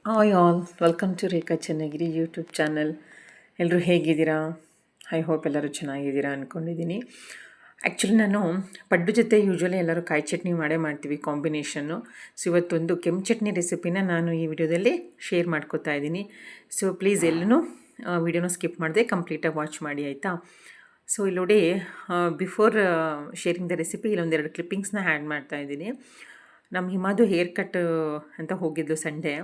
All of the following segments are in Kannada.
Hi all, welcome to Rekha Channagiri YouTube channel. ಎಲ್ಲರೂ ಹೇಗಿದ್ದೀರಾ? ಐ ಹೋಪ್ ಎಲ್ಲರೂ ಚೆನ್ನಾಗಿದ್ದೀರಾ ಅಂದ್ಕೊಂಡಿದ್ದೀನಿ. ಆ್ಯಕ್ಚುಲಿ ನಾನು ಪಡ್ಡು ಜೊತೆ ಯೂಶ್ವಲಿ ಎಲ್ಲರೂ ಕಾಯಿ ಚಟ್ನಿ ಮಾಡ್ತೀವಿ ಕಾಂಬಿನೇಷನ್ನು. ಸೊ ಇವತ್ತೊಂದು ಕೆಂಪು ಚಟ್ನಿ ರೆಸಿಪಿನ ನಾನು ಈ ವಿಡಿಯೋದಲ್ಲಿ ಶೇರ್ ಮಾಡ್ಕೋತಾ ಇದ್ದೀನಿ. ಸೊ ಪ್ಲೀಸ್ ಎಲ್ಲೂ ವಿಡಿಯೋನ ಸ್ಕಿಪ್ ಮಾಡದೆ ಕಂಪ್ಲೀಟಾಗಿ ವಾಚ್ ಮಾಡಿ ಆಯಿತಾ. ಸೊ ಇಲ್ಲಿ ನೋಡಿ, ಬಿಫೋರ್ ಶೇರಿಂಗ್ ದ ರೆಸಿಪಿ ಇಲ್ಲೊಂದೆರಡು ಕ್ಲಿಪ್ಪಿಂಗ್ಸ್ನ ಆ್ಯಡ್ ಮಾಡ್ತಾಯಿದ್ದೀನಿ. ನಮ್ಮ ಹಿಮಾದು ಹೇರ್ ಕಟ್ ಅಂತ ಹೋಗಿದ್ದು ಸಂಡೇ.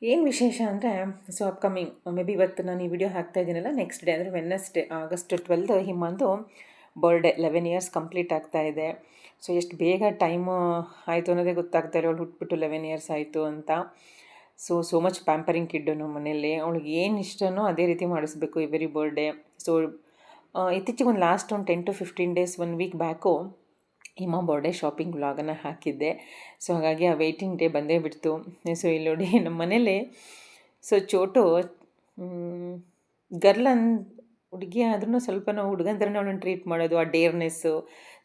ಏನು ವಿಶೇಷ ಅಂದರೆ, ಸೊ ಅಪ್ಕಮಿಂಗ್ ಮೇ ಬಿ ಇವತ್ತು ನಾನು ಈ ವಿಡಿಯೋ ಹಾಕ್ತಾ ಇದ್ದೀನಲ್ಲ, ನೆಕ್ಸ್ಟ್ ಡೇ ಅಂದರೆ ವೆಡ್ನೆಸ್ಡೇ August 12 ಹಿಮಂದು ಬರ್ಡೇ. 11 ಇಯರ್ಸ್ ಕಂಪ್ಲೀಟ್ ಆಗ್ತಾ ಇದೆ. ಸೊ ಎಷ್ಟು ಬೇಗ ಟೈಮು ಆಯಿತು ಅನ್ನೋದೇ ಗೊತ್ತಾಗ್ತಾ ಇಲ್ಲ. ಅವಳು ಹುಟ್ಬಿಟ್ಟು 11 ಇಯರ್ಸ್ ಆಯಿತು ಅಂತ. ಸೊ ಮಚ್ ಪ್ಯಾಂಪರಿಂಗ್ ಕಿಡ್ಡು ನಮ್ಮ ಮನೆಯಲ್ಲಿ. ಅವಳಿಗೆ ಏನು ಇಷ್ಟನೋ ಅದೇ ರೀತಿ ಮಾಡಿಸ್ಬೇಕು ಎವ್ರಿ ಬರ್ಡೇ. ಸೊ ಇತ್ತೀಚೆಗೆ ಒಂದು ಲಾಸ್ಟ್ ಒಂದು 10 to 15 ಡೇಸ್ 1 ವೀಕ್ ಬ್ಯಾಕು ಹಿಮ ಬರ್ಡೇ ಶಾಪಿಂಗ್ ವ್ಲಾಗನ್ನು ಹಾಕಿದ್ದೆ. ಸೊ ಹಾಗಾಗಿ ಆ ವೆಯ್ಟಿಂಗ್ ಡೇ ಬಂದೇ ಬಿಡ್ತು. ಸೊ ಇಲ್ಲಿ ನೋಡಿ ನಮ್ಮ ಮನೇಲಿ ಚೋಟು ಗರ್ಲ್ ಹುಡುಗಿ ಆದ್ರೂ ಸ್ವಲ್ಪ ನಾವು ಹುಡುಗನ ಥರನೇ ಅವಳನ್ನು ಟ್ರೀಟ್ ಮಾಡೋದು. ಆ ಡೇರ್ನೆಸ್ಸು,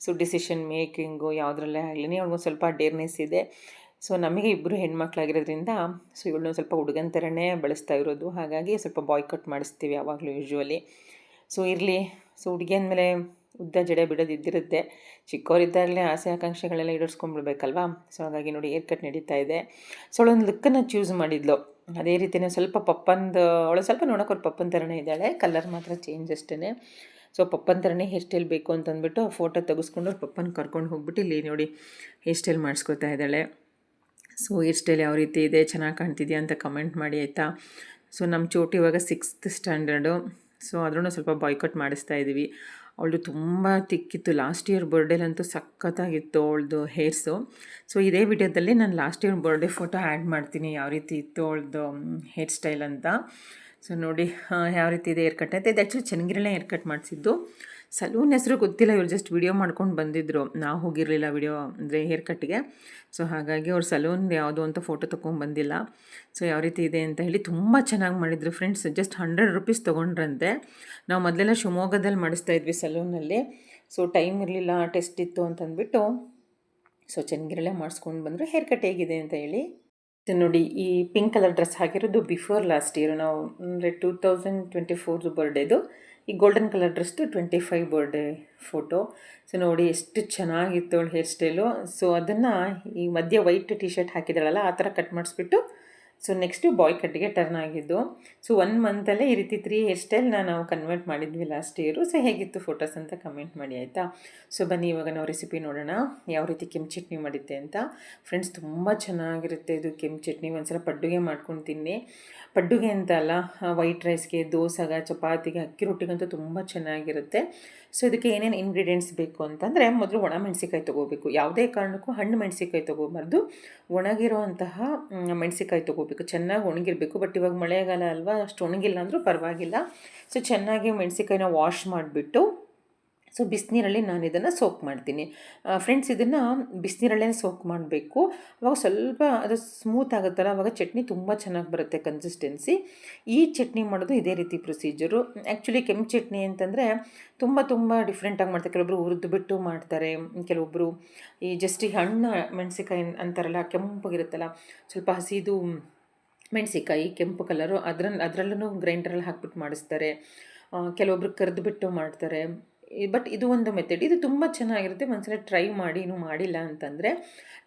ಸೊ ಡಿಸಿಷನ್ ಮೇಕಿಂಗು ಯಾವುದ್ರಲ್ಲೇ ಆಗಲಿ ಅವಳಿಗೊಂದು ಸ್ವಲ್ಪ ಡೇರ್ನೆಸ್ ಇದೆ. ಸೊ ನಮಗೆ ಇಬ್ಬರು ಹೆಣ್ಮಕ್ಳಾಗಿರೋದ್ರಿಂದ ಸೊ ಇವಳನ್ನ ಸ್ವಲ್ಪ ಹುಡುಗನ ಥರನೇ ಬಳಸ್ತಾ ಇರೋದು. ಹಾಗಾಗಿ ಸ್ವಲ್ಪ ಬಾಯ್ಕಟ್ ಮಾಡಿಸ್ತೀವಿ ಯಾವಾಗಲೂ ಯೂಶ್ವಲಿ. ಸೊ ಇರಲಿ, ಸೊ ಹುಡುಗಿ ಅಂದಮೇಲೆ ಉದ್ದ ಜಡೆ ಬಿಡೋದು ಇದ್ದಿರುತ್ತೆ. ಚಿಕ್ಕವರಿದ್ದಾಗಲೇ ಆಸೆ ಆಕಾಂಕ್ಷೆಗಳೆಲ್ಲ ಈಡೇರಿಸ್ಕೊಂಡ್ಬಿಡ್ಬೇಕಲ್ವಾ. ಸೊ ಹಾಗಾಗಿ ನೋಡಿ ಏರ್ ಕಟ್ ನಡೀತಾ ಇದೆ. ಸೊ ಅವಳೊಂದು ಲುಕ್ಕನ್ನು ಚೂಸ್ ಮಾಡಿದ್ಲು. ಅದೇ ರೀತಿಯೇ ಸ್ವಲ್ಪ ಅವಳು ಸ್ವಲ್ಪ ನೋಡೋಕೆ ಅವ್ರು ಪಪ್ಪನ ಥರನೇ ಇದ್ದಾಳೆ, ಕಲರ್ ಮಾತ್ರ ಚೇಂಜ್ ಅಷ್ಟೇ. ಸೊ ಪಪ್ಪನ ಥರನೇ ಹೇರ್ ಸ್ಟೈಲ್ ಬೇಕು ಅಂತಂದ್ಬಿಟ್ಟು ಫೋಟೋ ತೆಗೆಸ್ಕೊಂಡು ಅವ್ರು ಪಪ್ಪನ ಕರ್ಕೊಂಡು ಹೋಗ್ಬಿಟ್ಟು ಇಲ್ಲಿ ನೋಡಿ ಹೇರ್ ಸ್ಟೈಲ್ ಮಾಡಿಸ್ಕೊತಾ ಇದ್ದಾಳೆ. ಸೊ ಹೇರ್ ಸ್ಟೈಲ್ ಯಾವ ರೀತಿ ಇದೆ, ಚೆನ್ನಾಗಿ ಕಾಣ್ತಿದೆಯಾ ಅಂತ ಕಮೆಂಟ್ ಮಾಡಿ ಆಯಿತಾ. ಸೊ ನಮ್ಮ ಚೋಟಿ ಇವಾಗ 6th ಸ್ಟ್ಯಾಂಡರ್ಡು. ಸೊ ಅದನ್ನು ಸ್ವಲ್ಪ ಬಾಯ್ಕಟ್ ಮಾಡಿಸ್ತಾ ಇದ್ದೀವಿ. ಅವಳದು ತುಂಬ ತಿಕ್ಕಿತ್ತು. ಲಾಸ್ಟ್ ಇಯರ್ ಬರ್ಡೇಲಂತೂ ಸಖತ್ತಾಗಿತ್ತು ಅವಳದು ಹೇರ್ಸು. ಸೊ ಇದೇ ವಿಡಿಯೋದಲ್ಲಿ ನಾನು last year birthday photo add ಮಾಡ್ತೀನಿ, ಯಾವ ರೀತಿ ಇತ್ತು ಅವಳದು ಹೇರ್ ಸ್ಟೈಲ್ ಅಂತ. ಸೊ ನೋಡಿ ಯಾವ ರೀತಿ ಇದೆ ಹೇರ್ ಕಟ್ ಅಂತ. ಇದು ಆ್ಯಕ್ಚುಲಿ ಚೆನ್ನಗಿರಲ್ಲೇ ಹೇರ್ ಕಟ್ ಮಾಡಿಸಿದ್ದು. ಸಲೂನ್ ಹೆಸರು ಗೊತ್ತಿಲ್ಲ, ಇವ್ರು ಜಸ್ಟ್ ವಿಡಿಯೋ ಮಾಡ್ಕೊಂಡು ಬಂದಿದ್ದರು. ನಾವು ಹೋಗಿರಲಿಲ್ಲ ವಿಡಿಯೋ ಅಂದರೆ ಹೇರ್ ಕಟ್ಗೆ. ಸೊ ಹಾಗಾಗಿ ಅವ್ರು ಸಲೂನ್ ಯಾವುದು ಅಂತ ಫೋಟೋ ತೊಗೊಂಡ್ಬಂದಿಲ್ಲ. ಸೊ ಯಾವ ರೀತಿ ಇದೆ ಅಂತ ಹೇಳಿ ತುಂಬ ಚೆನ್ನಾಗಿ ಮಾಡಿದರು ಫ್ರೆಂಡ್ಸ್. Just 100 rupees ತೊಗೊಂಡ್ರಂತೆ. ನಾವು ಮೊದಲೆಲ್ಲ ಶಿವಮೊಗ್ಗದಲ್ಲಿ ಮಾಡಿಸ್ತಾ ಇದ್ವಿ ಸಲೂನಲ್ಲಿ. ಸೊ ಟೈಮ್ ಇರಲಿಲ್ಲ, ಟೆಸ್ಟ್ ಇತ್ತು ಅಂತಂದ್ಬಿಟ್ಟು ಸೊ ಚೆನ್ನಗಿರಲ್ಲೇ ಮಾಡಿಸ್ಕೊಂಡು ಬಂದರು. ಹೇರ್ ಕಟ್ ಹೇಗಿದೆ ಅಂತ ಹೇಳಿ. ನೋಡಿ, ಈ ಪಿಂಕ್ ಕಲರ್ ಡ್ರೆಸ್ ಹಾಕಿರೋದು ಬಿಫೋರ್ ಲಾಸ್ಟ್ ಇಯರ್, ನಾವು ಅಂದರೆ 2024 ಬರ್ಡೇದು. ಈ ಗೋಲ್ಡನ್ ಕಲರ್ ಡ್ರೆಸ್ದು 25 ಬರ್ಡೇ ಫೋಟೋ. ಸೊ ನೋಡಿ ಎಷ್ಟು ಚೆನ್ನಾಗಿತ್ತು ಅವಳು ಹೇರ್ ಸ್ಟೈಲು. ಸೊ ಅದನ್ನು ಈ ಮಧ್ಯೆ ವೈಟ್ ಟಿ ಶರ್ಟ್ ಹಾಕಿದ್ದಾಳಲ್ಲ, ಆ ಥರ ಕಟ್ ಮಾಡಿಸ್ಬಿಟ್ಟು ಸೊ ನೆಕ್ಸ್ಟು ಬಾಯ್ ಕಟ್ಗೆ ಟರ್ನ್ ಆಗಿದ್ದು. ಸೊ 1 ಮಂತಲ್ಲೇ ಈ ರೀತಿ 3 ಹೇರ್ ಸ್ಟೈಲ್ನ ನಾವು ಕನ್ವರ್ಟ್ ಮಾಡಿದ್ವಿ ಲಾಸ್ಟ್ ಇಯರು. ಸೊ ಹೇಗಿತ್ತು ಫೋಟೋಸ್ ಅಂತ ಕಮೆಂಟ್ ಮಾಡಿ ಆಯಿತಾ. ಸೊ ಬನ್ನಿ ಇವಾಗ ನಾವು ರೆಸಿಪಿ ನೋಡೋಣ, ಯಾವ ರೀತಿ ಕೆಂಪು ಚಟ್ನಿ ಮಾಡಿದ್ದೆ ಅಂತ. ಫ್ರೆಂಡ್ಸ್ ತುಂಬ ಚೆನ್ನಾಗಿರುತ್ತೆ ಇದು ಕೆಂಪು ಚಟ್ನಿ. ಒಂದ್ಸಲ ಪಡ್ಡುಗೆ ಮಾಡ್ಕೊಂಡು ತಿನ್ನಿ. ಪಡ್ಡುಗೆ ಅಂತ ಅಲ್ಲ, ವೈಟ್ ರೈಸ್ಗೆ, ದೋಸೆಗೆ, ಚಪಾತಿಗೆ, ಅಕ್ಕಿ ರೊಟ್ಟಿಗಂತೂ ತುಂಬ ಚೆನ್ನಾಗಿರುತ್ತೆ. ಸೊ ಇದಕ್ಕೆ ಏನೇನು ಇಂಗ್ರೀಡಿಯೆಂಟ್ಸ್ ಬೇಕು ಅಂತಂದರೆ, ಮೊದಲು ಒಣ ಮೆಣಸಿಕಾಯಿ ತೊಗೋಬೇಕು. ಯಾವುದೇ ಕಾರಣಕ್ಕೂ ಹಣ್ಣು ಮೆಣಸಿಕಾಯಿ ತೊಗೋಬಾರ್ದು, ಒಣಗಿರೋವಂತಹ ಮೆಣಸಿಕಾಯಿ ತೊಗೋಬೇಕು. ಚೆನ್ನಾಗಿ ಒಣಗಿರಬೇಕು. ಬಟ್ ಇವಾಗ ಮಳೆಗಾಲ ಅಲ್ವಾ, ಅಷ್ಟು ಒಣಗಿಲ್ಲ ಅಂದರೂ ಪರವಾಗಿಲ್ಲ. ಸೊ ಚೆನ್ನಾಗಿ ಮೆಣಸಿಕಾಯಿನ ವಾಶ್ ಮಾಡಿಬಿಟ್ಟು ಸೊ ಬಿಸಿನೀರಲ್ಲಿ ನಾನು ಇದನ್ನು ಸೋಕ್ ಮಾಡ್ತೀನಿ. ಫ್ರೆಂಡ್ಸ್, ಇದನ್ನು ಬಿಸಿನೀರಲ್ಲೇ ಸೋಕ್ ಮಾಡಬೇಕು. ಅವಾಗ ಸ್ವಲ್ಪ ಅದು ಸ್ಮೂತ್ ಆಗುತ್ತಲ್ಲ, ಅವಾಗ ಚಟ್ನಿ ತುಂಬ ಚೆನ್ನಾಗಿ ಬರುತ್ತೆ ಕನ್ಸಿಸ್ಟೆನ್ಸಿ. ಈ ಚಟ್ನಿ ಮಾಡೋದು ಇದೇ ರೀತಿ ಪ್ರೊಸೀಜರು. ಆ್ಯಕ್ಚುಲಿ ಕೆಂಪು ಚಟ್ನಿ ಅಂತಂದರೆ ತುಂಬ ಡಿಫ್ರೆಂಟಾಗಿ ಮಾಡ್ತಾರೆ. ಕೆಲವೊಬ್ಬರು ಹುರಿದ್ಬಿಟ್ಟು ಮಾಡ್ತಾರೆ, ಕೆಲವೊಬ್ಬರು ಈ ಜಸ್ಟ್ ಈ ಹಣ್ಣು ಮೆಣಸಿಕಾಯಿ ಅಂತಾರಲ್ಲ, ಕೆಂಪಗಿರುತ್ತಲ್ಲ, ಸ್ವಲ್ಪ ಹಸಿದು ಮೆಣಸಿಕಾಯಿ ಕೆಂಪು ಕಲರು, ಅದರಲ್ಲೂ ಗ್ರೈಂಡರಲ್ಲಿ ಹಾಕ್ಬಿಟ್ಟು ಮಾಡಿಸ್ತಾರೆ. ಕೆಲವೊಬ್ರು ಕರೆದುಬಿಟ್ಟು ಮಾಡ್ತಾರೆ. ಬಟ್ ಇದು ಒಂದು ಮೆಥಡ್, ಇದು ತುಂಬ ಚೆನ್ನಾಗಿರುತ್ತೆ. ಒಂದ್ಸಲ ಟ್ರೈ ಮಾಡಿ, ಇನ್ನೂ ಮಾಡಿಲ್ಲ ಅಂತಂದರೆ.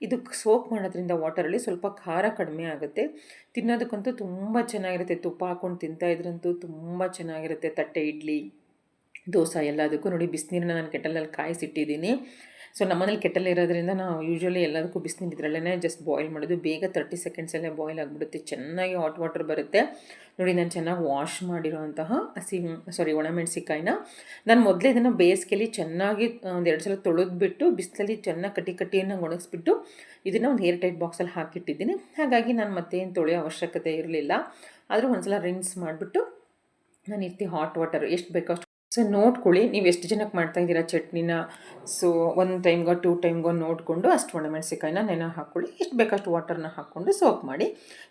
ಇದು ಸೋಕ್ ಮಾಡೋದ್ರಿಂದ ವಾಟರಲ್ಲಿ ಸ್ವಲ್ಪ ಖಾರ ಕಡಿಮೆ ಆಗುತ್ತೆ. ತಿನ್ನೋದಕ್ಕಂತೂ ತುಂಬ ಚೆನ್ನಾಗಿರುತ್ತೆ. ತುಪ್ಪ ಹಾಕ್ಕೊಂಡು ತಿಂತಾಯಿದ್ರಂತೂ ತುಂಬ ಚೆನ್ನಾಗಿರುತ್ತೆ. ತಟ್ಟೆ ಇಡ್ಲಿ, ದೋಸೆ ಎಲ್ಲದಕ್ಕೂ. ನೋಡಿ, ಬಿಸಿನೀರನ್ನ ನಾನು ಕೆಟಲಲ್ಲಿ ಕಾಯಿಸಿಟ್ಟಿದ್ದೀನಿ. ಸೊ ನಮ್ಮನೇಲಿ ಕೆಟಲ್ ಇರೋದ್ರಿಂದ ನಾವು ಯೂಶ್ವಲಿ ಎಲ್ಲದಕ್ಕೂ ಬಿಸಿನೀರು ಇದರಲ್ಲೇ ಜಸ್ಟ್ ಬಾಯ್ಲ್ ಮಾಡೋದು. ಬೇಗ 30 ಸೆಕೆಂಡ್ಸಲ್ಲೇ ಬಾಯ್ಲ್ ಆಗಿಬಿಡುತ್ತೆ, ಚೆನ್ನಾಗಿ ಹಾಟ್ ವಾಟರ್ ಬರುತ್ತೆ. ನೋಡಿ, ನಾನು ಚೆನ್ನಾಗಿ ವಾಶ್ ಮಾಡಿರೋಂತಹ ಒಣಮೆಣಸಿಕಾಯಿನ ನಾನು ಮೊದಲೇ ಇದನ್ನು ಬೇಸಿಗೆಯಲ್ಲಿ ಚೆನ್ನಾಗಿ 1-2 ಸಲ ತೊಳೆದ್ಬಿಟ್ಟು ಬಿಸಿಲಲ್ಲಿ ಚೆನ್ನಾಗಿ ಕಟ್ಟಿಯನ್ನು ಒಣಗಿಸ್ಬಿಟ್ಟು ಇದನ್ನು ಒಂದು ಏರ್ ಟೈಟ್ ಬಾಕ್ಸಲ್ಲಿ ಹಾಕಿಟ್ಟಿದ್ದೀನಿ. ಹಾಗಾಗಿ ನಾನು ಮತ್ತೇನು ತೊಳೆಯೋ ಅವಶ್ಯಕತೆ ಇರಲಿಲ್ಲ. ಆದರೂ ಒಂದು ಸಲ ರಿನ್ಸ್ ಮಾಡಿಬಿಟ್ಟು ನಾನು ಇರ್ತಿ ಹಾಟ್ ವಾಟರ್ ಎಷ್ಟು ಬೇಕೋ ಅಷ್ಟು. ಸೊ ನೋಡ್ಕೊಳ್ಳಿ, ನೀವು ಎಷ್ಟು ಜನಕ್ಕೆ ಮಾಡ್ತಾಯಿದ್ದೀರಾ ಚಟ್ನಿನ. ಸೊ 1 ಟೈಮ್ಗೋ 2 ಟೈಮ್ಗೋ ನೋಡಿಕೊಂಡು ಅಷ್ಟು ಒಣಮೆಣಸಿಕಾಯಿನ ನೆನೆ ಹಾಕ್ಕೊಳ್ಳಿ. ಎಷ್ಟು ಬೇಕಷ್ಟು ವಾಟರ್ನ ಹಾಕ್ಕೊಂಡು ಸೋಕ್ ಮಾಡಿ.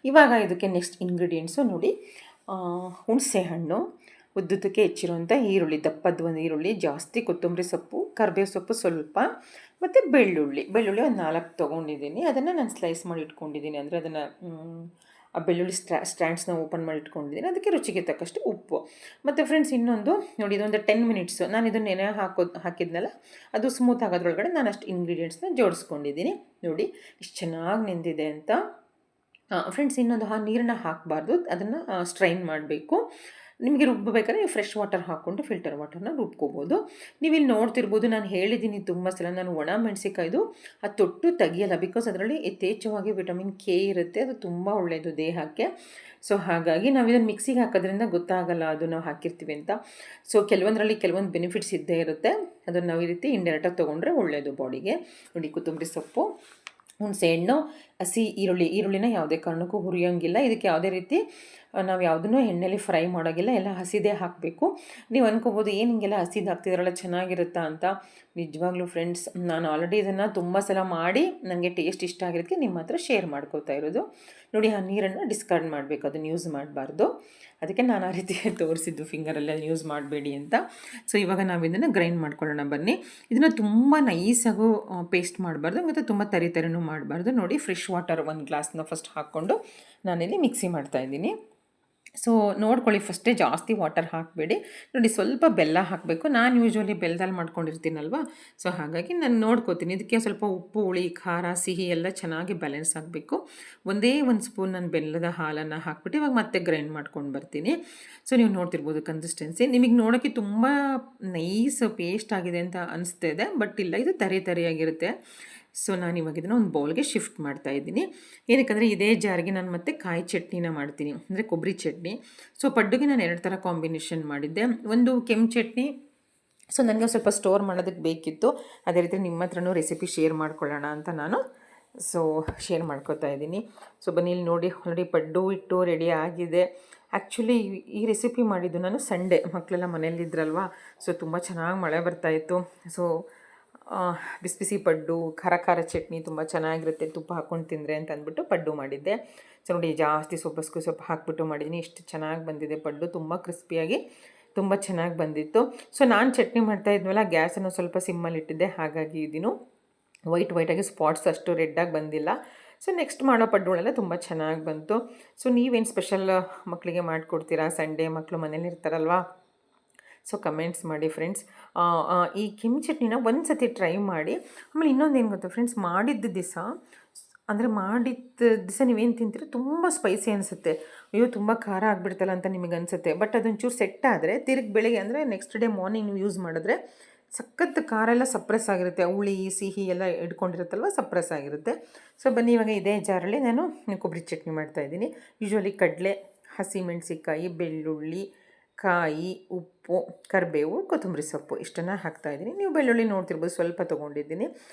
ಇವಾಗ ಇದಕ್ಕೆ ನೆಕ್ಸ್ಟ್ ಇಂಗ್ರೀಡಿಯೆಂಟ್ಸು ನೋಡಿ, ಹುಣಸೆ ಹಣ್ಣು, ಉದ್ದುದಕ್ಕೆ ಹೆಚ್ಚಿರುವಂಥ ಈರುಳ್ಳಿ, ದಪ್ಪದ ಒಂದು ಈರುಳ್ಳಿ, ಜಾಸ್ತಿ ಕೊತ್ತಂಬರಿ ಸೊಪ್ಪು, ಕರಿಬೇವು ಸೊಪ್ಪು ಸ್ವಲ್ಪ, ಮತ್ತು ಬೆಳ್ಳುಳ್ಳಿ ಒಂದು 4 ತೊಗೊಂಡಿದ್ದೀನಿ. ಅದನ್ನು ನಾನು ಸ್ಲೈಸ್ ಮಾಡಿ ಇಟ್ಕೊಂಡಿದ್ದೀನಿ. ಅಂದರೆ ಅದನ್ನು ಆ ಬೆಳ್ಳುಳ್ಳಿ ಸ್ಟ್ಯಾಂಡ್ಸ್ನ ಓಪನ್ ಮಾಡಿ ಇಟ್ಕೊಂಡಿದ್ದೀನಿ. ಅದಕ್ಕೆ ರುಚಿಗೆ ತಕ್ಕಷ್ಟು ಉಪ್ಪು. ಮತ್ತು ಫ್ರೆಂಡ್ಸ್ ಇನ್ನೊಂದು ನೋಡಿ, ಇದೊಂದು 10 ಮಿನಿಟ್ಸು ನಾನು ಇದನ್ನು ನೆನೆ ಹಾಕಿದ್ನಲ್ಲ, ಅದು ಸ್ಮೂತ್ ಆಗೋದ್ರೊಳಗಡೆ ನಾನು ಅಷ್ಟು ಇಂಗ್ರೀಡಿಯೆಂಟ್ಸ್ನ ಜೋಡಿಸ್ಕೊಂಡಿದ್ದೀನಿ. ನೋಡಿ ಇಷ್ಟು ಚೆನ್ನಾಗಿ ನೆಂದಿದೆ ಅಂತ. ಫ್ರೆಂಡ್ಸ್ ಇನ್ನೊಂದು ನೀರನ್ನು ಹಾಕಬಾರ್ದು, ಅದನ್ನು ಸ್ಟ್ರೈನ್ ಮಾಡಬೇಕು. ನಿಮಗೆ ರುಬ್ಬಬೇಕಾದ್ರೆ ನೀವು ಫ್ರೆಶ್ ವಾಟರ್ ಹಾಕ್ಕೊಂಡು ಫಿಲ್ಟರ್ ವಾಟರ್ನ ರುಬ್ಕೋಬೋದು. ನೀವು ಇಲ್ಲಿ ನೋಡ್ತಿರ್ಬೋದು, ನಾನು ಹೇಳಿದ್ದೀನಿ ತುಂಬ ಸಲ, ನಾನು ಒಣ ಮೆಣಸಿಕಾಯ್ದು ಆ ತೊಟ್ಟು ತೆಗಿಯಲ್ಲ. ಬಿಕಾಸ್ ಅದರಲ್ಲಿ ಯಥೇಚ್ಛವಾಗಿ ವಿಟಮಿನ್ ಕೆ ಇರುತ್ತೆ, ಅದು ತುಂಬ ಒಳ್ಳೆಯದು ದೇಹಕ್ಕೆ. ಸೊ ಹಾಗಾಗಿ ನಾವು ಇದನ್ನು ಮಿಕ್ಸಿಗೆ ಹಾಕೋದ್ರಿಂದ ಗೊತ್ತಾಗಲ್ಲ ಅದು ನಾವು ಹಾಕಿರ್ತೀವಿ ಅಂತ. ಸೊ ಕೆಲವೊಂದು ಬೆನಿಫಿಟ್ಸ್ ಇದ್ದೇ ಇರುತ್ತೆ. ಅದನ್ನು ನಾವು ಈ ರೀತಿ ಇಂಡೈರೆಕ್ಟಾಗಿ ತೊಗೊಂಡ್ರೆ ಒಳ್ಳೆಯದು ಬಾಡಿಗೆ. ನೋಡಿ, ಕೊತ್ತಂಬರಿ ಸೊಪ್ಪು, ಹುಣಸೆಹಣ್ಣು, ಹಸಿ ಈರುಳ್ಳಿನ ಯಾವುದೇ ಕಾರಣಕ್ಕೂ ಹುರಿಯೋಂಗಿಲ್ಲ. ಇದಕ್ಕೆ ಯಾವುದೇ ರೀತಿ ನಾವು ಯಾವುದನ್ನು ಎಣ್ಣೆಲಿ ಫ್ರೈ ಮಾಡೋಂಗಿಲ್ಲ, ಎಲ್ಲ ಹಸಿದೇ ಹಾಕಬೇಕು. ನೀವು ಅಂದ್ಕೋಬೋದು ಏನು ಹಿಂಗೆಲ್ಲ ಹಸಿದು ಹಾಕ್ತಿದ್ರಲ್ಲ ಚೆನ್ನಾಗಿರುತ್ತಾ ಅಂತ. ನಿಜವಾಗ್ಲೂ ಫ್ರೆಂಡ್ಸ್, ನಾನು ಆಲ್ರೆಡಿ ಇದನ್ನು ತುಂಬ ಸಲ ಮಾಡಿ ನನಗೆ ಟೇಸ್ಟ್ ಇಷ್ಟ ಆಗಿರೋದಕ್ಕೆ ನಿಮ್ಮ ಹತ್ರ ಶೇರ್ ಮಾಡ್ಕೋತಾ ಇರೋದು. ನೋಡಿ, ಆ ನೀರನ್ನು ಡಿಸ್ಕಾರ್ಡ್ ಮಾಡಬೇಕು, ಅದನ್ನು ಯೂಸ್ ಮಾಡಬಾರ್ದು. ಅದಕ್ಕೆ ನಾನು ಆ ರೀತಿ ತೋರಿಸಿದ್ದು ಫಿಂಗರಲ್ಲಿ ಅದನ್ನು ಯೂಸ್ ಮಾಡಬೇಡಿ ಅಂತ. ಸೊ ಇವಾಗ ನಾವು ಇದನ್ನು ಗ್ರೈಂಡ್ ಮಾಡ್ಕೊಳ್ಳೋಣ ಬನ್ನಿ. ಇದನ್ನು ತುಂಬ ನೈಸಾಗೂ ಪೇಸ್ಟ್ ಮಾಡಬಾರ್ದು ಮತ್ತು ತುಂಬ ತರಿನೂ ಮಾಡಬಾರ್ದು. ನೋಡಿ, ಫ್ರೆಶ್ ವಾಟರ್ 1 ಗ್ಲಾಸ್ನ ಫಸ್ಟ್ ಹಾಕ್ಕೊಂಡು ನಾನಿಲ್ಲಿ ಮಿಕ್ಸಿ ಮಾಡ್ತಾಯಿದ್ದೀನಿ. ಸೊ ನೋಡ್ಕೊಳ್ಳಿ, ಫಸ್ಟೇ ಜಾಸ್ತಿ ವಾಟರ್ ಹಾಕಬೇಡಿ. ನೋಡಿ, ಸ್ವಲ್ಪ ಬೆಲ್ಲ ಹಾಕಬೇಕು. ನಾನು ಯೂಶ್ವಲಿ ಬೆಲ್ಲದಲ್ಲಿ ಮಾಡ್ಕೊಂಡಿರ್ತೀನಲ್ವ, ಸೊ ಹಾಗಾಗಿ ನಾನು ನೋಡ್ಕೋತೀನಿ. ಇದಕ್ಕೆ ಸ್ವಲ್ಪ ಉಪ್ಪು, ಹುಳಿ, ಖಾರ, ಸಿಹಿ ಎಲ್ಲ ಚೆನ್ನಾಗಿ ಬ್ಯಾಲೆನ್ಸ್ ಆಗಬೇಕು. ಒಂದೇ 1 ಸ್ಪೂನ್ ನಾನು ಬೆಲ್ಲದ ಹಾಲನ್ನು ಹಾಕ್ಬಿಟ್ಟು ಇವಾಗ ಮತ್ತೆ ಗ್ರೈಂಡ್ ಮಾಡ್ಕೊಂಡು ಬರ್ತೀನಿ. ಸೊ ನೀವು ನೋಡ್ತಿರ್ಬೋದು ಕನ್ಸಿಸ್ಟೆನ್ಸಿ. ನಿಮಗೆ ನೋಡೋಕ್ಕೆ ತುಂಬ ನೈಸ್ ಪೇಸ್ಟ್ ಆಗಿದೆ ಅಂತ ಅನಿಸ್ತಾ ಇದೆ, ಬಟ್ ಇಲ್ಲ, ಇದು ತರಿಯಾಗಿರುತ್ತೆ. ಸೊ ನಾನು ಇವಾಗ ಇದನ್ನು ಒಂದು ಬೌಲ್ಗೆ ಶಿಫ್ಟ್ ಮಾಡ್ತಾಯಿದ್ದೀನಿ. ಏನಕ್ಕೆ ಇದೇ ಜಾರಿಗೆ ನಾನು ಮತ್ತೆ ಕಾಯಿ ಚಟ್ನಿನ ಮಾಡ್ತೀನಿ, ಅಂದರೆ ಕೊಬ್ಬರಿ ಚಟ್ನಿ. ಸೊ ಪಡ್ಡುಗೆ ನಾನು 2 ಥರ ಕಾಂಬಿನೇಷನ್ ಮಾಡಿದ್ದೆ. ಒಂದು ಕೆಂಪು ಚಟ್ನಿ, ಸೊ ನನಗೆ ಸ್ವಲ್ಪ ಸ್ಟೋರ್ ಮಾಡೋದಕ್ಕೆ ಬೇಕಿತ್ತು. ಅದೇ ರೀತಿ ನಿಮ್ಮ ಹತ್ರನೂ ರೆಸಿಪಿ ಶೇರ್ ಮಾಡ್ಕೊಳ್ಳೋಣ ಅಂತ ನಾನು ಶೇರ್ ಮಾಡ್ಕೊತಾ ಇದ್ದೀನಿ. ಸೊ ಬನ್ನಿ, ಇಲ್ಲಿ ನೋಡಿ, ಆಲ್ರೆಡಿ ಪಡ್ಡು ಹಿಟ್ಟು ರೆಡಿ ಆಗಿದೆ. ಆ್ಯಕ್ಚುಲಿ ಈ ರೆಸಿಪಿ ಮಾಡಿದ್ದು ನಾನು ಸಂಡೇ, ಮಕ್ಕಳೆಲ್ಲ ಮನೇಲಿದ್ರಲ್ವ, ಸೊ ತುಂಬ ಚೆನ್ನಾಗಿ ಮಳೆ ಬರ್ತಾಯಿತ್ತು. ಸೊ ಬಿಸಿ ಬಿಸಿ ಪಡ್ಡು, ಖಾರ ಚಟ್ನಿ ತುಂಬ ಚೆನ್ನಾಗಿರುತ್ತೆ, ತುಪ್ಪ ಹಾಕ್ಕೊಂಡು ತಿಂದರೆ ಅಂತ ಅಂದ್ಬಿಟ್ಟು ಪಡ್ಡು ಮಾಡಿದ್ದೆ. ಸೊ ನೋಡಿ, ಜಾಸ್ತಿ ಸೊಪ್ಪು ಹಾಕ್ಬಿಟ್ಟು ಮಾಡಿದ್ದೀನಿ. ಇಷ್ಟು ಚೆನ್ನಾಗಿ ಬಂದಿದೆ ಪಡ್ಡು, ತುಂಬ ಕ್ರಿಸ್ಪಿಯಾಗಿ ತುಂಬ ಚೆನ್ನಾಗಿ ಬಂದಿತ್ತು. ಸೊ ನಾನು ಚಟ್ನಿ ಮಾಡ್ತಾಯಿದ್ವಲ್ಲ, ಗ್ಯಾಸನ್ನು ಸ್ವಲ್ಪ ಸಿಮ್ಮಲ್ಲಿ ಇಟ್ಟಿದ್ದೆ, ಹಾಗಾಗಿ ಇದೀನು ವೈಟಾಗಿ ಸ್ಪಾಟ್ಸ್ ಅಷ್ಟು ರೆಡ್ಡಾಗಿ ಬಂದಿಲ್ಲ. ಸೊ ನೆಕ್ಸ್ಟ್ ಮಾಡೋ ಪಡ್ಡುಗಳೆಲ್ಲ ತುಂಬ ಚೆನ್ನಾಗಿ ಬಂತು. ಸೊ ನೀವೇನು ಸ್ಪೆಷಲ್ ಮಕ್ಕಳಿಗೆ ಮಾಡಿಕೊಡ್ತೀರಾ? ಸಂಡೇ ಮಕ್ಕಳು ಮನೇಲಿ ಇರ್ತಾರಲ್ವಾ, ಸೊ ಕಮೆಂಟ್ಸ್ ಮಾಡಿ ಫ್ರೆಂಡ್ಸ್. ಈ ಕೆಂಪು ಚಟ್ನಿನ ಒಂದು ಸತಿ ಟ್ರೈ ಮಾಡಿ. ಆಮೇಲೆ ಇನ್ನೊಂದು ಏನು ಗೊತ್ತಾ ಫ್ರೆಂಡ್ಸ್, ಮಾಡಿದ್ದ ದಿವಸ ನೀವೇನು ತಿಂತೀರಿ ತುಂಬ ಸ್ಪೈಸಿ ಅನಿಸುತ್ತೆ. ಅಯ್ಯೋ ತುಂಬ ಖಾರ ಆಗಿಬಿಡ್ತಲ್ಲ ಅಂತ ನಿಮಗೆ ಅನಿಸುತ್ತೆ. ಬಟ್ ಅದೊಂಚೂರು ಸೆಟ್ ಆದರೆ ಬೆಳಗ್ಗೆ ಅಂದರೆ ನೆಕ್ಸ್ಟ್ ಡೇ ಮಾರ್ನಿಂಗ್ ನೀವು ಯೂಸ್ ಮಾಡಿದ್ರೆ ಸಖತ್ ಖಾರ ಎಲ್ಲ ಸಪ್ರೆಸ್ ಆಗಿರುತ್ತೆ, ಹುಳಿ ಸಿಹಿ ಎಲ್ಲ ಇಟ್ಕೊಂಡಿರುತ್ತಲ್ವ, ಸಪ್ರೆಸ್ ಆಗಿರುತ್ತೆ. ಸೊ ಬನ್ನಿ, ಇವಾಗ ಇದೇ ಜಾರಲ್ಲಿ ನಾನು ಕೊಬ್ಬರಿ ಚಟ್ನಿ ಮಾಡ್ತಾಯಿದ್ದೀನಿ. ಯೂಶ್ವಲಿ ಕಡಲೆ, ಹಸಿಮೆಣಸಿಕಾಯಿ, ಬೆಳ್ಳುಳ್ಳಿ, ಕಾಯಿ, ಉಪ್ಪು, ಕರಿಬೇವು, ಕೊತ್ತಂಬರಿ ಸೊಪ್ಪು ಇಷ್ಟನ್ನು ಹಾಕ್ತಾಯಿದ್ದೀನಿ. ನೀವು ಬೆಳ್ಳುಳ್ಳಿ ನೋಡ್ತಿರ್ಬೋದು, ಸ್ವಲ್ಪ ತೊಗೊಂಡಿದ್ದೀನಿ.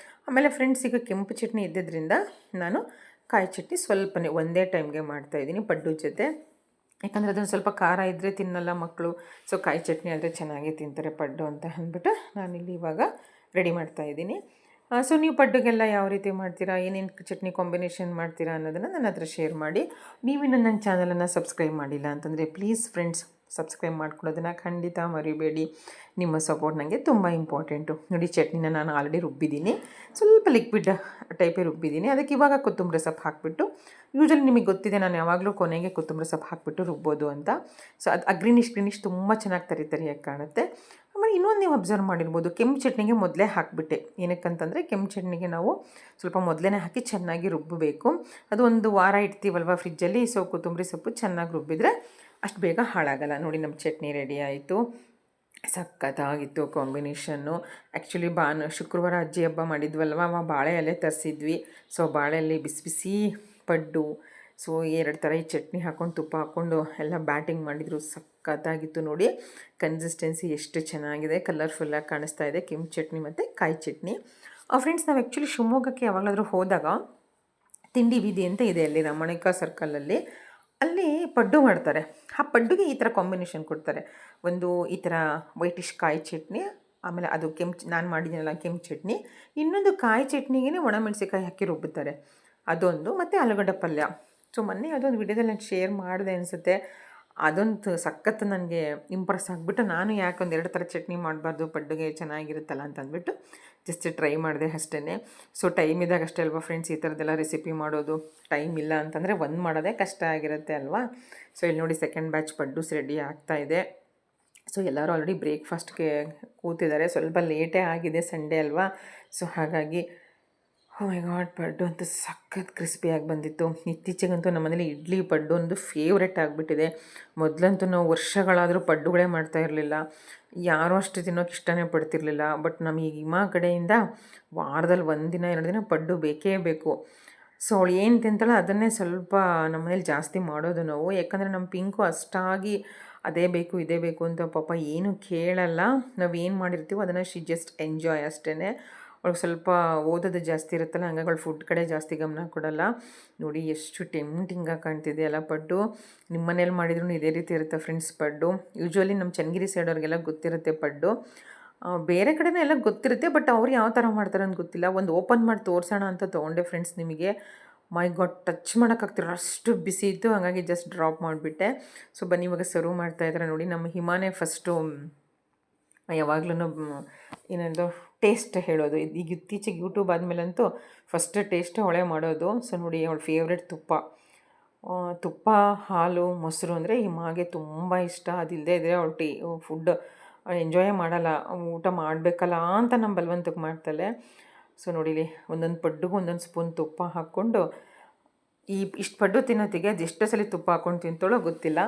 ಆಮೇಲೆ ಫ್ರೆಂಡ್ಸ್, ಈಗ ಕೆಂಪು ಚಟ್ನಿ ಇದ್ದಿದ್ದರಿಂದ ನಾನು ಕಾಯಿ ಚಟ್ನಿ ಸ್ವಲ್ಪನೇ ಒಂದೇ ಟೈಮ್ಗೆ ಮಾಡ್ತಾಯಿದ್ದೀನಿ ಪಡ್ಡು ಜೊತೆ. ಯಾಕಂದರೆ ಅದನ್ನು ಸ್ವಲ್ಪ ಖಾರ ಇದ್ದರೆ ತಿನ್ನಲ್ಲ ಮಕ್ಕಳು. ಸೊ ಕಾಯಿ ಚಟ್ನಿ ಆದರೆ ಚೆನ್ನಾಗಿ ತಿಂತಾರೆ ಪಡ್ಡು ಅಂತ ಅಂದ್ಬಿಟ್ಟು ನಾನಿಲ್ಲಿ ಇವಾಗ ರೆಡಿ ಮಾಡ್ತಾಯಿದ್ದೀನಿ. ಸೊ ನೀವು ಪಡ್ಡುಗೆಲ್ಲ ಯಾವ ರೀತಿ ಮಾಡ್ತೀರಾ, ಏನೇನು ಚಟ್ನಿ ಕಾಂಬಿನೇಷನ್ ಮಾಡ್ತೀರಾ ಅನ್ನೋದನ್ನು ನನ್ನ ಹತ್ರ ಶೇರ್ ಮಾಡಿ. ನೀವಿನ್ನು ನನ್ನ ಚಾನಲನ್ನು ಸಬ್ಸ್ಕ್ರೈಬ್ ಮಾಡಿಲ್ಲ ಅಂತಂದರೆ ಪ್ಲೀಸ್ ಫ್ರೆಂಡ್ಸ್ ಸಬ್ಸ್ಕ್ರೈಬ್ ಮಾಡ್ಕೊಳ್ಳೋದನ್ನು ಖಂಡಿತ ಮರಿಬೇಡಿ. ನಿಮ್ಮ ಸಪೋರ್ಟ್ ನನಗೆ ತುಂಬ ಇಂಪಾರ್ಟೆಂಟು. ನೋಡಿ, ಚಟ್ನಿನ ನಾನು ಆಲ್ರೆಡಿ ರುಬ್ಬಿದ್ದೀನಿ, ಸ್ವಲ್ಪ ಲಿಕ್ವಿಡ್ ಟೈಪೇ ರುಬ್ಬಿದ್ದೀನಿ. ಅದಕ್ಕೆ ಇವಾಗ ಕೊತ್ತಂಬರಿ ಸೊಪ್ಪು ಹಾಕಿಬಿಟ್ಟು, ಯೂಶ್ವಲಿ ನಿಮಗೆ ಗೊತ್ತಿದೆ ನಾನು ಯಾವಾಗಲೂ ಕೊನೆಗೆ ಕೊತ್ತಂಬರಿ ಸೊಪ್ಪು ಹಾಕಿಬಿಟ್ಟು ರುಬ್ಬೋದು ಅಂತ. ಸೊ ಅದು ಗ್ರೀನಿಶ್ ತುಂಬ ಚೆನ್ನಾಗಿ ತರಿಯಾಗಿ ಕಾಣುತ್ತೆ. ಆಮೇಲೆ ಇನ್ನೊಂದು ನೀವು ಅಬ್ಸರ್ವ್ ಮಾಡಿರ್ಬೋದು, ಕೆಂಪು ಚಟ್ನಿಗೆ ಮೊದಲೇ ಹಾಕಿಬಿಟ್ಟೆ. ಏನಕ್ಕಂತಂದರೆ ಕೆಂಪು ಚಟ್ನಿಗೆ ನಾವು ಸ್ವಲ್ಪ ಮೊದಲೇ ಹಾಕಿ ಚೆನ್ನಾಗಿ ರುಬ್ಬಬೇಕು. ಅದು ಒಂದು ವಾರ ಇಡ್ತೀವಲ್ವ ಫ್ರಿಜ್ಜಲ್ಲಿ. ಸೊ ಕೊತ್ತಂಬರಿ ಸೊಪ್ಪು ಚೆನ್ನಾಗಿ ರುಬ್ಬಿದರೆ ಅಷ್ಟು ಬೇಗ ಹಾಳಾಗಲ್ಲ. ನೋಡಿ, ನಮ್ಮ ಚಟ್ನಿ ರೆಡಿ ಆಯಿತು. ಸಖತ್ತಾಗಿತ್ತು ಕಾಂಬಿನೇಷನ್ನು. ಆ್ಯಕ್ಚುಲಿ ಶುಕ್ರವಾರ ಅಜ್ಜಿ ಹಬ್ಬ ಮಾಡಿದ್ವಲ್ವ, ಬಾಳೆ ಎಲೆ ತರಿಸಿದ್ವಿ. ಸೊ ಬಾಳೆ ಎಲೆ ಬಿಸಿ ಬಿಸಿ ಪಡ್ಡು, ಸೊ 2 ಥರ ಈ ಚಟ್ನಿ ಹಾಕ್ಕೊಂಡು ತುಪ್ಪ ಹಾಕ್ಕೊಂಡು ಎಲ್ಲ ಬ್ಯಾಟಿಂಗ್ ಮಾಡಿದರು. ಸಖತ್ತಾಗಿತ್ತು. ನೋಡಿ ಕನ್ಸಿಸ್ಟೆನ್ಸಿ ಎಷ್ಟು ಚೆನ್ನಾಗಿದೆ, ಕಲರ್ಫುಲ್ಲಾಗಿ ಕಾಣಿಸ್ತಾ ಇದೆ ಕೆಂಪು ಚಟ್ನಿ ಮತ್ತು ಕಾಯಿ ಚಟ್ನಿ. ಫ್ರೆಂಡ್ಸ್, ನಾವು ಆ್ಯಕ್ಚುಲಿ ಶಿವಮೊಗ್ಗಕ್ಕೆ ಯಾವಾಗಲಾದರೂ ಹೋದಾಗ ತಿಂಡಿ ಬೀದಿ ಅಂತ ಇದೆ ಅಲ್ಲಿ ರಮಣಿಕ ಸರ್ಕಲಲ್ಲಿ, ಅಲ್ಲಿ ಪಡ್ಡು ಮಾಡ್ತಾರೆ. ಆ ಪಡ್ಡುಗೆ ಈ ಥರ ಕಾಂಬಿನೇಷನ್ ಕೊಡ್ತಾರೆ. ಒಂದು ಈ ಥರ ವೈಟಿಶ್ ಕಾಯಿ ಚಟ್ನಿ, ಆಮೇಲೆ ಅದು ನಾನು ಮಾಡಿದ್ದೀನಲ್ಲ ಕೆಂಪು ಚಟ್ನಿ, ಇನ್ನೊಂದು ಕಾಯಿ ಚಟ್ನಿಗೆ ಒಣಮೆಣಸಿಕಾಯಿ ಹಾಕಿ ರುಬ್ಬುತ್ತಾರೆ, ಅದೊಂದು, ಮತ್ತು ಆಲೂಗಡ್ಡೆ ಪಲ್ಯ. ಸೊ ಮೊನ್ನೆ ಅದೊಂದು ವಿಡಿಯೋದಲ್ಲಿ ನಾನು ಶೇರ್ ಮಾಡಿದೆ ಅನಿಸುತ್ತೆ. ಅದಂತೂ ಸಖತ್ತು ನನಗೆ ಇಂಪ್ರೆಸ್ ಆಗಿಬಿಟ್ಟು, ನಾನು ಯಾಕೆ 2 ಥರ ಚಟ್ನಿ ಮಾಡಬಾರ್ದು, ಪಡ್ಡುಗೆ ಚೆನ್ನಾಗಿರುತ್ತಲ್ಲ ಅಂತ ಅಂದ್ಬಿಟ್ಟು ಜಸ್ಟ್ ಟ್ರೈ ಮಾಡಿದೆ ಅಷ್ಟೇ. ಸೊ ಟೈಮ್ ಇದ್ದಾಗ ಅಷ್ಟೇ ಅಲ್ವಾ ಫ್ರೆಂಡ್ಸ್ ಈ ಥರದ್ದೆಲ್ಲ ರೆಸಿಪಿ ಮಾಡೋದು. ಟೈಮ್ ಇಲ್ಲ ಅಂತಂದರೆ ಒಂದು ಮಾಡೋದೇ ಕಷ್ಟ ಆಗಿರುತ್ತೆ ಅಲ್ವಾ. ಸೊ ಇಲ್ಲಿ ನೋಡಿ ಸೆಕೆಂಡ್ ಬ್ಯಾಚ್ ಪಡ್ಡೂಸ್ ರೆಡಿ ಆಗ್ತಾಯಿದೆ. ಸೊ ಎಲ್ಲರೂ ಆಲ್ರೆಡಿ ಬ್ರೇಕ್ಫಾಸ್ಟ್ಗೆ ಕೂತಿದ್ದಾರೆ. ಸ್ವಲ್ಪ ಲೇಟೇ ಆಗಿದೆ, ಸಂಡೇ ಅಲ್ವಾ. ಸೊ ಹಾಗಾಗಿ ಓ ಮೈ ಗಾಡ್, ಪಡ್ಡು ಅಂತೂ ಸಖತ್ ಕ್ರಿಸ್ಪಿಯಾಗಿ ಬಂದಿತ್ತು. ಇತ್ತೀಚೆಗಂತೂ ನಮ್ಮನೇಲಿ ಇಡ್ಲಿ ಪಡ್ಡು ಒಂದು ಫೇವ್ರೆಟ್ ಆಗಿಬಿಟ್ಟಿದೆ. ಮೊದಲಂತೂ ನಾವು ವರ್ಷಗಳಾದರೂ ಪಡ್ಡುಗಳೇ ಮಾಡ್ತಾ ಇರಲಿಲ್ಲ. ಯಾರೂ ಅಷ್ಟು ತಿನ್ನೋಕೆ ಇಷ್ಟನೇ ಪಡ್ತಿರ್ಲಿಲ್ಲ. ಬಟ್ ನಮಗೆ ಇಮ್ಮ ಕಡೆಯಿಂದ ವಾರದಲ್ಲಿ 1 ದಿನ 2 ದಿನ ಪಡ್ಡು ಬೇಕೇ ಬೇಕು. ಸೊ ಅವಳು ಏನು ತಿಂತಾಳೋ ಅದನ್ನೇ ಸ್ವಲ್ಪ ನಮ್ಮನೇಲಿ ಜಾಸ್ತಿ ಮಾಡೋದು ನಾವು. ಯಾಕಂದರೆ ನಮ್ಮ ಪಿಂಕು ಅಷ್ಟಾಗಿ ಅದೇ ಬೇಕು ಇದೇ ಬೇಕು ಅಂತ ಪಾಪ ಏನು ಕೇಳಲ್ಲ. ನಾವು ಏನು ಮಾಡಿರ್ತೀವೋ ಅದನ್ನು ಶಿ ಜಸ್ಟ್ ಎಂಜಾಯ್ ಅಷ್ಟೇ. ಅವಳಿಗೆ ಸ್ವಲ್ಪ ಓದೋದು ಜಾಸ್ತಿ ಇರುತ್ತಲ್ಲ, ಹಂಗಾಗಿ ಅವಳು ಫುಡ್ ಕಡೆ ಜಾಸ್ತಿ ಗಮನ ಕೊಡಲ್ಲ. ನೋಡಿ ಎಷ್ಟು ಟೆಂಪ್ಟಿಂಗಾಗಿ ಕಾಣ್ತಿದೆ ಅಲ್ಲ ಪಡ್ಡು. ನಿಮ್ಮ ಮನೇಲಿ ಮಾಡಿದ್ರು ಇದೇ ರೀತಿ ಇರುತ್ತೆ ಫ್ರೆಂಡ್ಸ್ ಪಡ್ಡು. ಯೂಶ್ವಲಿ ನಮ್ಮ ಚನ್ನಗಿರಿ ಸೈಡವ್ರಿಗೆಲ್ಲ ಗೊತ್ತಿರುತ್ತೆ ಪಡ್ಡು. ಬೇರೆ ಕಡೆನೇ ಎಲ್ಲ ಗೊತ್ತಿರುತ್ತೆ, ಬಟ್ ಅವ್ರು ಯಾವ ಥರ ಮಾಡ್ತಾರೆ ಅಂತ ಗೊತ್ತಿಲ್ಲ. ಒಂದು ಓಪನ್ ಮಾಡಿ ತೋರಿಸೋಣ ಅಂತ ತೊಗೊಂಡೆ ಫ್ರೆಂಡ್ಸ್ ನಿಮಗೆ. ಮೈ ಗಾಡ್, ಟಚ್ ಮಾಡೋಕ್ಕಾಗ್ತಿರೋ ಅಷ್ಟು ಬಿಸಿ ಇತ್ತು, ಹಾಗಾಗಿ ಜಸ್ಟ್ ಡ್ರಾಪ್ ಮಾಡಿಬಿಟ್ಟೆ. ಸೊ ಬನ್ನಿ ಇವಾಗ ಸರ್ವ್ ಮಾಡ್ತಾಯಿದ್ದಾರೆ. ನೋಡಿ ನಮ್ಮ ಹಿಮಾನೇ ಫಸ್ಟು ಯಾವಾಗ್ಲೂ ಏನದು ಟೇಸ್ಟ್ ಹೇಳೋದು. ಈಗ ಇತ್ತೀಚೆಗೆ ಯೂಟ್ಯೂಬ್ ಆದಮೇಲಂತೂ ಫಸ್ಟ್ ಟೇಸ್ಟ್ ಅವಳೇ ಮಾಡೋದು. ಸೊ ನೋಡಿ ಅವಳ ಫೇವ್ರೆಟ್ ತುಪ್ಪ, ಹಾಲು, ಮೊಸರು ಅಂದರೆ ಹಿಮಾಗೆ ತುಂಬ ಇಷ್ಟ. ಅದಿಲ್ಲದೆ ಇದ್ದರೆ ಅವಳು ಫುಡ್ ಎಂಜಾಯೇ ಮಾಡಲ್ಲ. ಊಟ ಮಾಡಬೇಕಲ್ಲ ಅಂತ ನಮ್ಮ ಬಲವಂತಕ್ಕೆ ಮಾಡ್ತಾಳೆ. ಸೊ ನೋಡಿಲಿ ಒಂದೊಂದು ಪಡ್ಡುಗೂ ಒಂದೊಂದು ಸ್ಪೂನ್ ತುಪ್ಪ ಹಾಕ್ಕೊಂಡು ಇಷ್ಟು ಪಡ್ಡು ತಿನ್ನೋತ್ತಿಗೆ ಅದು ಎಷ್ಟೋ ಸಲ ತುಪ್ಪ ಹಾಕ್ಕೊಂಡು ತಿಂತಾಳೋ ಗೊತ್ತಿಲ್ಲ.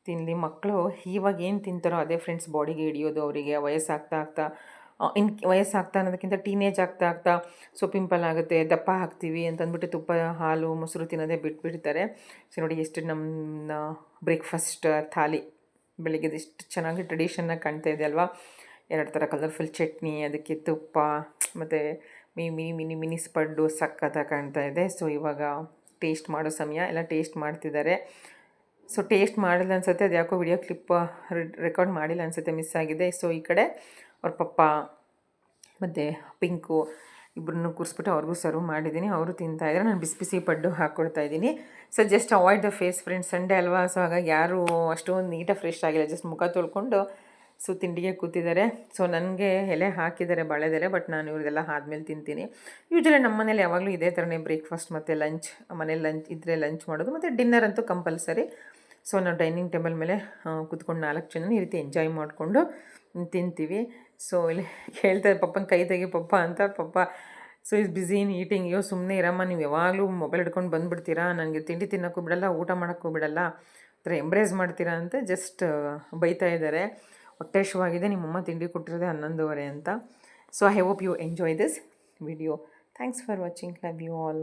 ತಿನ್ನಲಿ ಮಕ್ಕಳು. ಇವಾಗ ಏನು ತಿಂತಾರೋ ಅದೇ ಫ್ರೆಂಡ್ಸ್ ಬಾಡಿಗೆ ಹಿಡಿಯೋದು ಅವರಿಗೆ. ವಯಸ್ಸಾಗ್ತಾ ಅನ್ನೋದಕ್ಕಿಂತ ಟೀನೇಜ್ ಆಗ್ತಾ ಸೊ ಪಿಂಪಲ್ ಆಗುತ್ತೆ, ದಪ್ಪ ಹಾಕ್ತೀವಿ ಅಂತಂದ್ಬಿಟ್ಟು ತುಪ್ಪ, ಹಾಲು, ಮೊಸರು ತಿನ್ನೋದೇ ಬಿಟ್ಬಿಡ್ತಾರೆ. ಸೊ ನೋಡಿ ಎಷ್ಟು ನಮ್ಮ ಬ್ರೇಕ್ಫಾಸ್ಟ್ ಥಾಲಿ ಬೆಳಿಗ್ಗೆದು ಎಷ್ಟು ಚೆನ್ನಾಗಿ ಟ್ರೆಡಿಷನ್ನಾಗಿ ಕಾಣ್ತಾ ಇದೆ ಅಲ್ವಾ. 2 ಥರ ಕಲರ್ಫುಲ್ ಚಟ್ನಿ, ಅದಕ್ಕೆ ತುಪ್ಪ ಮತ್ತು ಮಿನಿ ಪಡ್ಡು ಸಕ್ಕತ್ತಾಗಿ ಕಾಣ್ತಾ ಇದೆ. ಸೊ ಇವಾಗ ಟೇಸ್ಟ್ ಮಾಡೋ ಸಮಯ. ಎಲ್ಲ ಟೇಸ್ಟ್ ಮಾಡ್ತಿದ್ದಾರೆ. ಸೊ ಟೇಸ್ಟ್ ಮಾಡಿಲ್ಲ ಅನಿಸುತ್ತೆ, ಅದು ಯಾಕೋ ವಿಡಿಯೋ ಕ್ಲಿಪ್ ರೆಕಾರ್ಡ್ ಮಾಡಿಲ್ಲ ಅನಿಸುತ್ತೆ, ಮಿಸ್ ಆಗಿದೆ. ಸೊ ಈ ಕಡೆ ಅವ್ರ ಪಪ್ಪ ಮತ್ತು ಪಿಂಕು ಇಬ್ಬರನ್ನು ಕೂರಿಸ್ಬಿಟ್ಟು ಅವ್ರಿಗೂ ಸರ್ವ್ ಮಾಡಿದ್ದೀನಿ. ಅವರು ತಿಂತಾಯಿದ್ರೆ ನಾನು ಬಿಸಿ ಪಡ್ಡು ಹಾಕ್ಕೊಡ್ತಾಯಿದ್ದೀನಿ. So just avoid the face friends, Sunday ಅಲ್ವಾ. ಸೊ ಹಾಗಾಗಿ ಯಾರೂ ಅಷ್ಟೊಂದು ನೀಟಾಗಿ ಫ್ರೆಶ್ ಆಗಿಲ್ಲ. ಜಸ್ಟ್ ಮುಖ ತೊಳ್ಕೊಂಡು ಸೊ ತಿಂಡಿಗೆ ಕೂತಿದ್ದಾರೆ. ಸೊ ನನಗೆ ಎಲೆ ಹಾಕಿದ್ದಾರೆ ಬಾಳೆದೆಲೆ, ಬಟ್ ನಾನು ಇವ್ರದ್ದೆಲ್ಲ ಆದಮೇಲೆ ತಿಂತೀನಿ. ಯೂಶ್ವಲಿ ನಮ್ಮ ಮನೇಲಿ ಯಾವಾಗಲೂ ಇದೇ ಥರನೇ ಬ್ರೇಕ್ಫಾಸ್ಟ್ ಮತ್ತು ಲಂಚ್. ಮನೇಲಿ ಲಂಚ್ ಇದ್ದರೆ ಲಂಚ್ ಮಾಡೋದು, ಮತ್ತು ಡಿನ್ನರ್ ಅಂತೂ ಕಂಪಲ್ಸರಿ. ಸೊ ನಾವು ಡೈನಿಂಗ್ ಟೇಬಲ್ ಮೇಲೆ ಕೂತ್ಕೊಂಡು 4 ಜನ ಈ ರೀತಿ ಎಂಜಾಯ್ ಮಾಡಿಕೊಂಡು ತಿಂತೀವಿ. ಸೊ ಇಲ್ಲಿ ಹೇಳ್ತಾರೆ ಪಪ್ಪನ ಕೈ ತೆಗಿ ಪಪ್ಪ ಅಂತ. ಪಪ್ಪ so is busy in eating. ಸುಮ್ಮನೆ ಇರಮ್ಮ, ನೀವು ಯಾವಾಗಲೂ ಮೊಬೈಲ್ ಹಿಡ್ಕೊಂಡು ಬಂದುಬಿಡ್ತೀರಾ, ನನಗೆ ತಿಂಡಿ ತಿನ್ನೋಕ್ಕೂ ಬಿಡಲ್ಲ, ಊಟ ಮಾಡೋಕ್ಕೂ ಬಿಡಲ್ಲ, ಆ ಥರ ಎಂಬ್ರೇಸ್ ಮಾಡ್ತೀರಾ ಅಂತ ಜಸ್ಟ್ ಬೈತಾ ಇದ್ದಾರೆ. ಹೊಟ್ಟೆ ಹಸಿವಾಗಿದೆ, ನಿಮ್ಮಮ್ಮ ತಿಂಡಿ ಕೊಟ್ಟಿರೋದೆ 11:30 ಅಂತ. So I hope you enjoy this video. Thanks for watching. Love you all.